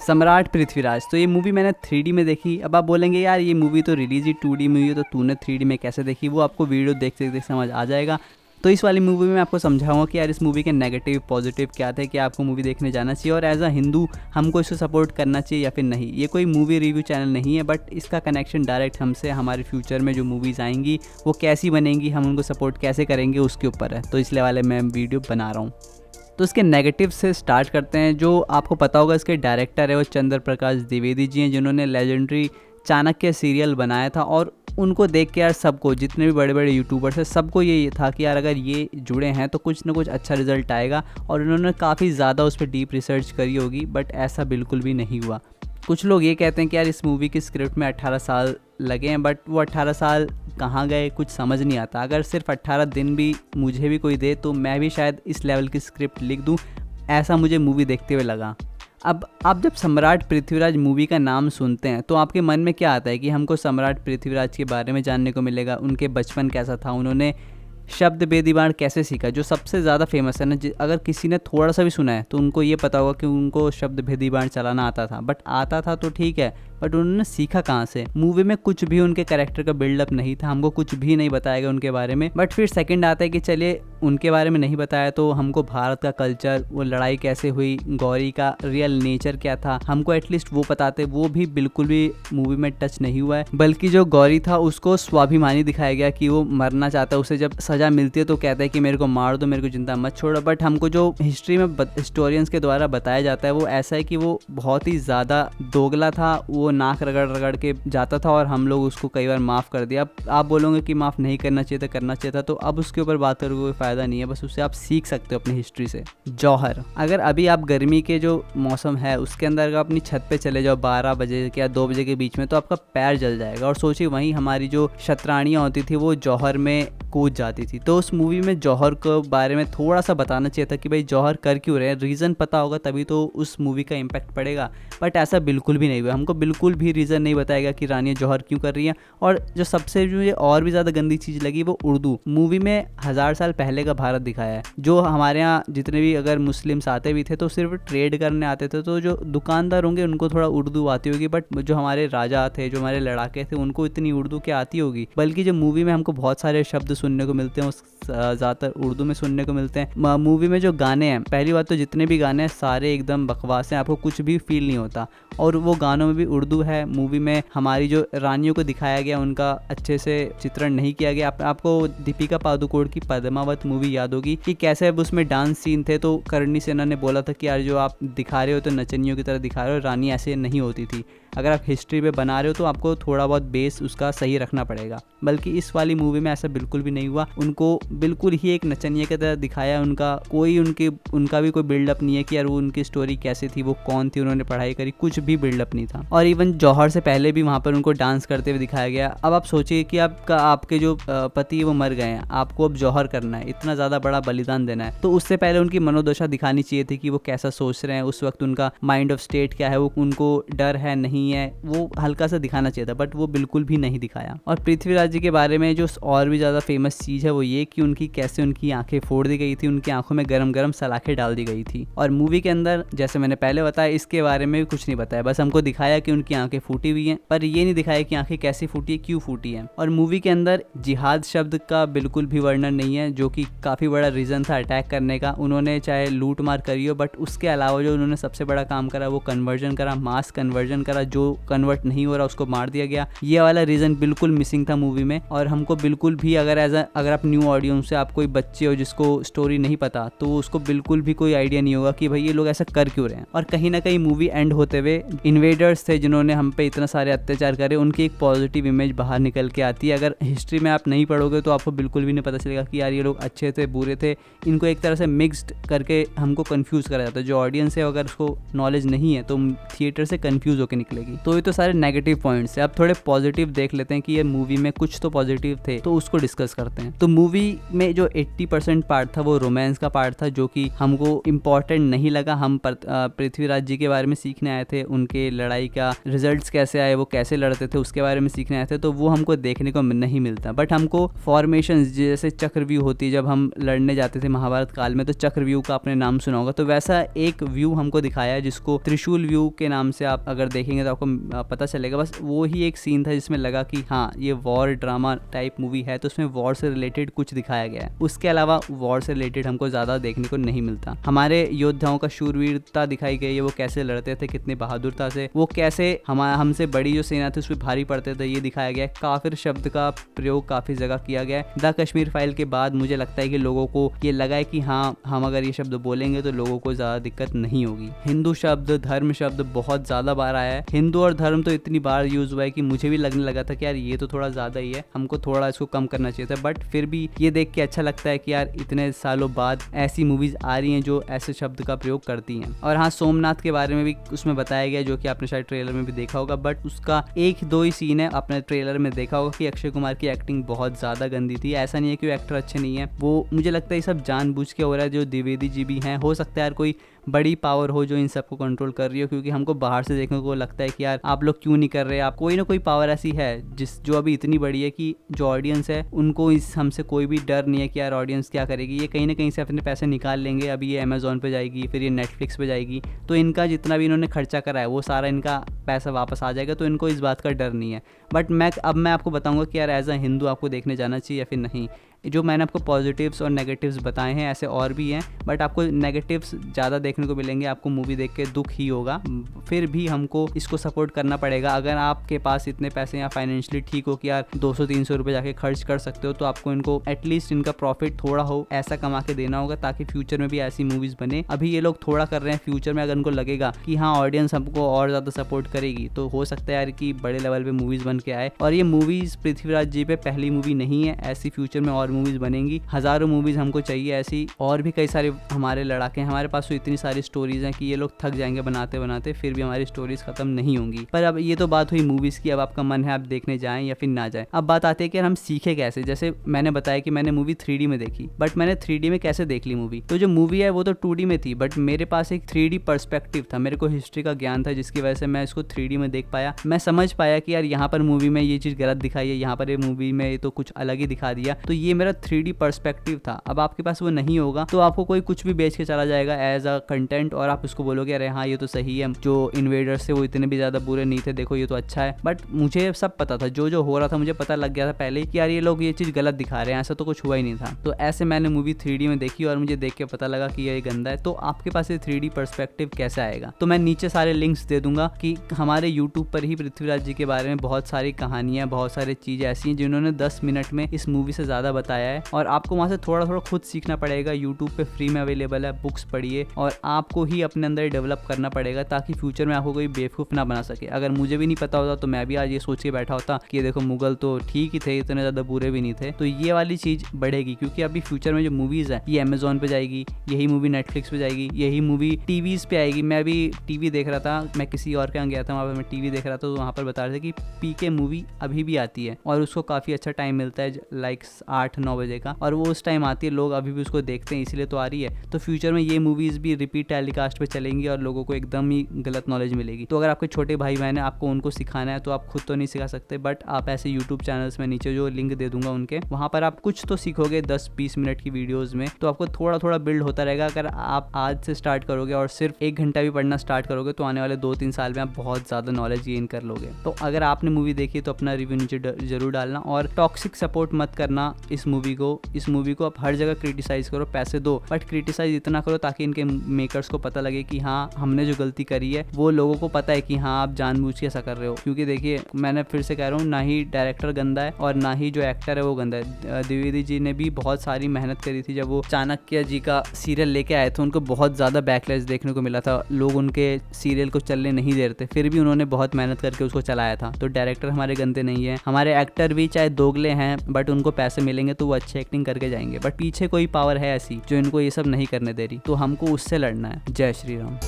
सम्राट पृथ्वीराज। तो ये मूवी मैंने 3D में देखी। अब आप बोलेंगे यार ये मूवी तो रिलीज ही 2D में हुई है, तो तूने 3D में कैसे देखी? वो आपको वीडियो देखते देखते समझ आ जाएगा। तो इस वाली मूवी में आपको समझाऊंगा कि यार इस मूवी के नेगेटिव पॉजिटिव क्या थे, कि आपको मूवी देखने जाना चाहिए और एज अ हिंदू हमको इसको सपोर्ट करना चाहिए या फिर नहीं। ये कोई मूवी रिव्यू चैनल नहीं है, बट इसका कनेक्शन डायरेक्ट हमसे, हमारे फ्यूचर में जो मूवीज़ आएंगी वो कैसी बनेंगी, हम उनको सपोर्ट कैसे करेंगे उसके ऊपर है। तो इसलिए वाले मैं वीडियो बना रहा हूँ। तो इसके नेगेटिव से स्टार्ट करते हैं। जो आपको पता होगा इसके डायरेक्टर है वो चंद्र प्रकाश द्विवेदी जी हैं, जिन्होंने लेजेंडरी चाणक्य सीरियल बनाया था। और उनको देख के यार सबको, जितने भी बड़े बड़े यूट्यूबर्स हैं, सबको ये था कि यार अगर ये जुड़े हैं तो कुछ ना कुछ अच्छा रिजल्ट आएगा। और उन्होंने काफ़ी ज़्यादा उस पर डीप रिसर्च करी होगी, बट ऐसा बिल्कुल भी नहीं हुआ। कुछ लोग ये कहते हैं कि यार इस मूवी की स्क्रिप्ट में 18 साल लगे हैं, बट वो 18 साल कहाँ गए कुछ समझ नहीं आता। अगर सिर्फ 18 दिन भी मुझे भी कोई दे तो मैं भी शायद इस लेवल की स्क्रिप्ट लिख दूँ, ऐसा मुझे मूवी देखते हुए लगा। अब आप जब सम्राट पृथ्वीराज मूवी का नाम सुनते हैं तो आपके मन में क्या आता है कि हमको सम्राट पृथ्वीराज के बारे में जानने को मिलेगा, उनके बचपन कैसा था, उन्होंने शब्द बेदीबाण कैसे सीखा, जो सबसे ज़्यादा फेमस है ना। अगर किसी ने थोड़ा सा भी सुना है तो उनको ये पता होगा कि उनको शब्द बेदीबाण चलाना आता था। बट आता था तो ठीक है, बट उन्होंने सीखा कहाँ से? मूवी में कुछ भी उनके कैरेक्टर का बिल्डअप नहीं था, हमको कुछ भी नहीं बताया गया उनके बारे में। बट फिर सेकंड आता है कि चलिए उनके बारे में नहीं बताया तो हमको भारत का कल्चर, वो लड़ाई कैसे हुई, गौरी का रियल नेचर क्या था, हमको एटलीस्ट वो बताते। वो भी बिल्कुल भी मूवी में टच नहीं हुआ है। बल्कि जो गौरी था उसको स्वाभिमानी दिखाया गया कि वो मरना चाहता है, उसे जब सजा मिलती है तो कहता है कि मेरे को मार दो, मेरे को जिंदा मत छोड़ो। बट हमको जो हिस्ट्री में हिस्टोरियंस के द्वारा बताया जाता है वो ऐसा है कि वो बहुत ही ज़्यादा दोगला था, वो नाक रगड़ रगड़ के जाता था और हम लोग उसको कई बार माफ़ कर दिया। अब आप बोलोगे कि माफ़ नहीं करना चाहिए था, करना चाहिए था, तो अब उसके ऊपर बात करके कोई फ़ायदा नहीं है। बस उससे आप सीख सकते हो अपनी हिस्ट्री से। जौहर, अगर अभी आप गर्मी के जो मौसम है उसके अंदर अगर अपनी छत पे चले जाओ 12 बजे या 2 बजे के बीच में तो आपका पैर जल जाएगा। और सोचिए वहीं हमारी जो शतरानियाँ होती थी वो जौहर में कूद जाती थी। तो उस मूवी में जौहर के बारे में थोड़ा सा बताना चाहिए था कि भाई जौहर कर क्यों रहे हैं, रीज़न पता होगा तभी तो उस मूवी का इम्पैक्ट पड़ेगा। बट ऐसा बिल्कुल भी नहीं हुआ, हमको बिल्कुल भी रीज़न नहीं बताएगा कि रानी जौहर क्यों कर रही है। और जो सबसे मुझे और भी ज़्यादा गंदी चीज़ लगी वो उर्दू। मूवी में 1000 साल पहले का भारत दिखाया है। जो हमारे यहाँ जितने भी अगर मुस्लिम्स आते भी थे तो सिर्फ ट्रेड करने आते थे, तो जो दुकानदार होंगे उनको थोड़ा उर्दू आती होगी। बट जो हमारे राजा थे, जो हमारे लड़ाके थे, उनको इतनी उर्दू क्या आती होगी? बल्कि जो मूवी में हमको बहुत सारे शब्द सुनने को मिलते हैं ज़्यादातर उर्दू में सुनने को मिलते हैं। मूवी में जो गाने हैं, पहली बात तो जितने भी गाने हैं सारे एकदम बकवास हैं, आपको कुछ भी फील नहीं होता। और वो गानों में भी उर्दू है। मूवी में हमारी जो रानियों को दिखाया गया उनका अच्छे से चित्रण नहीं किया गया। आपको दीपिका पादुकोण की पद्मावत मूवी याद होगी कि कैसे अब उसमें डांस सीन थे तो करणी सेना ने बोला था कि यार जो आप दिखा रहे हो तो नचनियों की तरह दिखा रहे हो, रानी ऐसे नहीं होती थी। अगर आप हिस्ट्री पे बना रहे हो तो आपको थोड़ा बहुत बेस उसका सही रखना पड़ेगा। बल्कि इस वाली मूवी में ऐसा बिल्कुल भी नहीं हुआ। उनको बिल्कुल ही एक नचनिया की तरह दिखाया। उनका भी कोई बिल्डअप नहीं है कि यार वो उनकी स्टोरी कैसी थी, वो कौन थी, उन्होंने पढ़ाई करी, कुछ भी बिल्डअप नहीं था। और इवन जौहर से पहले भी वहाँ पर उनको डांस करते हुए दिखाया गया। अब आप सोचिए कि आपके जो पति वो मर गए हैं, आपको अब जौहर करना है, इतना ज़्यादा बड़ा बलिदान देना है, तो उससे पहले उनकी मनोदशा दिखानी चाहिए थी कि वो कैसा सोच रहे हैं उस वक्त, उनका माइंड ऑफ स्टेट क्या है, वो उनको डर है नहीं है, वो हल्का सा दिखाना चाहिए था। बट वो बिल्कुल भी नहीं दिखाया। और पृथ्वीराज जी के बारे में जो और भी ज़्यादा फेमस चीज़ है वो ये कि उनकी आंखें फोड़ दी गई थी, उनकी आंखों में गरम गरम सलाखें डाल दी गई थी। और मूवी के अंदर जैसे मैंने पहले बताया इसके बारे में भी कुछ नहीं बताया, बस हमको दिखाया कि उनकी आंखें फूटी हुई हैं, पर ये नहीं दिखाया कि आंखें कैसी फूटी है, क्यों फूटी है। और मूवी के अंदर जिहाद शब्द का बिल्कुल भी वर्णन नहीं है, जो कि काफ़ी बड़ा रीज़न था अटैक करने का। उन्होंने चाहे लूट मार करी हो, बट उसके अलावा जो उन्होंने सबसे बड़ा काम करा वो कन्वर्जन करा, मास कन्वर्जन करा। जो कन्वर्ट नहीं हो रहा उसको मार दिया गया। ये वाला रीज़न बिल्कुल मिसिंग था मूवी में। और हमको बिल्कुल भी अगर आप न्यू ऑडियंस से, आप कोई बच्चे हो जिसको स्टोरी नहीं पता, तो उसको बिल्कुल भी कोई आइडिया नहीं होगा कि भाई ये लोग ऐसा कर क्यों रहे हैं। और कहीं ना कहीं मूवी एंड होते हुए इन्वेडर्स थे जिन्होंने हम पे इतना सारे अत्याचार करे, उनकी एक पॉजिटिव इमेज बाहर निकल के आती है। अगर हिस्ट्री में आप नहीं पढ़ोगे तो आपको बिल्कुल भी नहीं पता चलेगा कि यार ये लोग अच्छे थे बुरे थे। इनको एक तरह से मिक्स्ड करके हमको कंफ्यूज करा जाता है। जो ऑडियंस है अगर उसको नॉलेज नहीं है तो थिएटर से कंफ्यूज होकर निकलेगी। तो ये तो सारे नेगेटिव पॉइंट्स है। अब थोड़े पॉजिटिव देख लेते हैं कि ये मूवी में कुछ तो पॉजिटिव थे, तो उसको डिस्कस फोकस करते हैं। तो मूवी में जो 80% पार्ट था वो रोमांस का पार्ट था, जो कि हमको इम्पोर्टेंट नहीं लगा। हम पृथ्वीराज जी के बारे में सीखने आए थे, उनके लड़ाई का रिजल्ट्स कैसे आए, वो कैसे लड़ते थे उसके बारे में सीखने आए थे, तो वो हमको देखने को नहीं मिलता। बट हमको फॉर्मेशन जैसे चक्रव्यूह होती है, जब हम लड़ने जाते थे महाभारत काल में तो चक्रव्यूह का आपने नाम सुना होगा, तो वैसा एक व्यू हमको दिखाया है जिसको त्रिशूल व्यू के नाम से आप अगर देखेंगे तो आपको पता चलेगा। बस वो ही एक सीन था जिसमें लगा कि हाँ ये वॉर ड्रामा टाइप मूवी है, तो उसमें वॉर से रिलेटेड कुछ दिखाया गया है। उसके अलावा वॉर से रिलेटेड हमको ज़्यादा देखने को नहीं मिलता। हमारे योद्धाओं का शूरवीरता दिखाई गई है, वो कैसे लड़ते थे, कितने बहादुरता से, वो कैसे हमसे बड़ी जो सेना थी उस पर भारी पड़ते थे, ये दिखाया गया है। काफिर शब्द का प्रयोग काफ़ी जगह किया गया है। द कश्मीर फाइल के बाद मुझे लगता है कि लोगों को ये लगा है कि हाँ हम अगर ये शब्द बोलेंगे तो लोगों को ज़्यादा दिक्कत नहीं होगी। हिंदू शब्द, धर्म शब्द बहुत ज़्यादा बार आया है। हिंदू और धर्म तो इतनी बार यूज़ हुआ है कि मुझे भी लगने लगा था कि यार ये तो थोड़ा ज़्यादा ही है, हमको थोड़ा इसको कम करना चाहिए था। बट फिर भी ये देख के अच्छा लगता है कि यार इतने सालों बाद ऐसी मूवीज़ आ रही हैं जो ऐसे शब्द का प्रयोग करती हैं। और हाँ, सोमनाथ के बारे में भी उसमें बताया गया, जो कि आपने शायद ट्रेलर में भी देखा होगा। बट उसका एक दो ही सीन है, आपने ट्रेलर में देखा होगा कि अक्षय कुमार की एक्टिंग बहुत ज़्यादा गंदी थी। ऐसा नहीं है कि वो एक्टर अच्छे नहीं है, वो मुझे लगता है ये सब जानबूझ के हो रहा है। जो द्विवेदी जी भी हैं, हो सकता है यार कोई बड़ी पावर हो जो इन सबको कंट्रोल कर रही हो, क्योंकि हमको बाहर से देखने को लगता है कि यार आप लोग क्यों नहीं कर रहे। आप कोई ना कोई पावर ऐसी है जो अभी इतनी बड़ी है कि जो ऑडियंस है उनको हमसे कोई भी डर नहीं है कि यार ऑडियंस क्या करेगी, ये कहीं ना कहीं से अपने पैसे निकाल लेंगे। अभी ये अमेजोन पे जाएगी, फिर ये नेटफ्लिक्स पे जाएगी, तो इनका जितना भी इन्होंने खर्चा करा है वो सारा इनका पैसा वापस आ जाएगा, तो इनको इस बात का डर नहीं है। बट मैं आपको बताऊंगा कि यार एज अ हिंदू आपको देखने जाना चाहिए या फिर नहीं। जो मैंने आपको पॉजिटिव्स और नेगेटिव्स बताए हैं, ऐसे और भी हैं, बट आपको नेगेटिव्स ज़्यादा देखने को मिलेंगे। आपको मूवी देख के दुख ही होगा, फिर भी हमको इसको सपोर्ट करना पड़ेगा। अगर आपके पास इतने पैसे या फाइनेंशियली ठीक हो कि यार 200-300 रुपये जाके खर्च कर सकते हो, तो आपको इनको एटलीस्ट इनका प्रॉफिट थोड़ा हो ऐसा कमा के देना होगा, ताकि फ्यूचर में भी ऐसी मूवीज़ बने। अभी ये लोग थोड़ा कर रहे हैं, फ्यूचर में अगर उनको लगेगा कि हाँ ऑडियंस हमको और ज़्यादा सपोर्ट करेगी, तो हो सकता है यार कि बड़े लेवल पे मूवीज़ बन के आए। और ये मूवीज़ पृथ्वीराज जी पे पहली मूवी नहीं है, ऐसी फ्यूचर में और मूवीज़ बनेंगी, हज़ारों मूवीज़ हमको चाहिए ऐसी। और भी कई सारे हमारे लड़ाके हैं, हमारे पास तो इतनी सारी स्टोरीज़ हैं कि ये लोग थक जाएंगे बनाते बनाते, फिर भी हमारी स्टोरीज़ ख़त्म नहीं होंगी। पर अब ये तो बात हुई मूवीज़ की, अब आपका मन है आप देखने जाएं या फिर ना जाएं। अब बात आती है कि हम सीखे कैसे। जैसे मैंने बताया कि मैंने मूवी 3D में देखी, बट मैंने 3D में कैसे देख ली मूवी। तो जो मूवी है वो तो 2D में थी, बट मेरे पास एक 3D पर्सपेक्टिव था, मेरे को हिस्ट्री का ज्ञान था, जिसकी वजह से मैं इसको 3D में देख पाया। मैं समझ पाया कि यार यहाँ पर मूवी में ये चीज़ गलत दिखाई है, यहाँ पर ये मूवी में तो कुछ अलग ही दिखा दिया। तो ये मेरा 3D पर्सपेक्टिव था। अब आपके पास वो नहीं होगा तो आपको कोई कुछ भी बेच के चला जाएगा एज अ कंटेंट, और आप उसको बोलोगे अरे हाँ ये तो सही है, जो इन्वेडर्स थे वो इतने भी ज़्यादा बुरे नहीं थे, देखो ये तो अच्छा है। बट मुझे सब पता था, जो हो रहा था मुझे पता लग गया था पहले कि यार ये लोग ये चीज़ गलत दिखा रहे हैं, ऐसा तो कुछ हुआ ही नहीं था। तो ऐसे मैंने मूवी 3D में देखी और मुझे देख के पता लगा कि ये गंदा है। तो आपके पास ये 3D पर्सपेक्टिव कैसे आएगा? तो मैं नीचे सारे लिंक्स दे दूंगा कि हमारे यूट्यूब पर ही पृथ्वीराज जी के बारे में बहुत सारी कहानियाँ, बहुत सारी चीज़ें ऐसी हैं जिन्होंने 10 मिनट में इस मूवी से ज़्यादा बताया है, और आपको वहाँ से थोड़ा थोड़ा खुद सीखना पड़ेगा। यूट्यूब पे फ्री में अवेलेबल है, बुक्स पढ़िए और आपको ही अपने अंदर डेवलप करना पड़ेगा, ताकि फ्यूचर में आपको कोई बेवकूफ़ ना बना सके। अगर मुझे भी नहीं पता होता तो मैं भी आज ये सोच के बैठा होता कि देखो मुगल तो ठीक ही थे, इतने ज़्यादा बुरे भी नहीं थे। तो ये वाली चीज़ बढ़ेगी, क्योंकि अभी फ्यूचर में जो मूवीज़ है ये अमेजोन पे जाएगी, यही मूवी नेटफ्लिक्स पे जाएगी, यही मूवी टीवीज़ पे आएगी। मैं अभी टीवी देख रहा था, मैं किसी और के यहाँ गया था, वहाँ पर मैं टीवी देख रहा था, तो वहाँ पर बता रहे थे कि पीके मूवी अभी भी आती है और उसको काफ़ी अच्छा टाइम मिलता है, लाइक 8-9 बजे का, और वो उस टाइम आती है, लोग अभी भी उसको देखते हैं, इसलिए तो आ रही है। तो फ्यूचर में ये मूवीज़ भी रिपीट टेलीकास्ट पे चलेंगी और लोगों को एकदम ही गलत नॉलेज मिलेगी। तो अगर आपके छोटे भाई बहन है, आपको उनको सिखाना है, तो आप खुद तो नहीं सिखा सकते, बट आप ऐसे यूट्यूब चैनल्स में नीचे जो लिंक दे दूंगा उनके, वहाँ पर आप कुछ तो सीखोगे 10-20 मिनट की वीडियोज़ में, तो आपको थोड़ा थोड़ा बिल्ड होता रहेगा। अगर आप आज से स्टार्ट करोगे और सिर्फ 1 घंटा भी पढ़ना स्टार्ट करोगे, तो आने वाले 2-3 साल में आप बहुत ज़्यादा नॉलेज गेन कर लोगे। तो अगर आपने मूवी देखी तो अपना रिव्यू नीचे जरूर डालना, और टॉक्सिक सपोर्ट मत करना इस मूवी को आप हर जगह क्रिटिसाइज करो, पैसे दो, बट क्रिटिसाइज इतना करो ताकि इनके मेकर्स को पता लगे कि हाँ हमने जो गलती करी है वो लोगों को पता है कि हाँ आप जानबूझ के ऐसा कर रहे हो। क्योंकि देखिए मैंने फिर से कह रहा हूँ, ना ही डायरेक्टर गंदा है और ना ही जो एक्टर है वो गंदा है। द्विवेदी जी ने भी बहुत सारी मेहनत करी थी, जब वो चाणक्य जी का सीरियल लेके आए थे उनको बहुत ज़्यादा बैकलैश देखने को मिला था, लोग उनके सीरियल को चलने नहीं दे रहे थे, फिर भी उन्होंने बहुत मेहनत करके उसको चलाया था। तो डायरेक्टर हमारे गंदे नहीं है, हमारे एक्टर भी चाहे दोगले हैं बट उनको पैसे मिलेंगे तो वो अच्छी एक्टिंग करके जाएंगे, बट पीछे कोई पावर है ऐसी जो इनको ये सब नहीं करने दे रही, तो हमको उससे लड़ना है। जय श्री राम।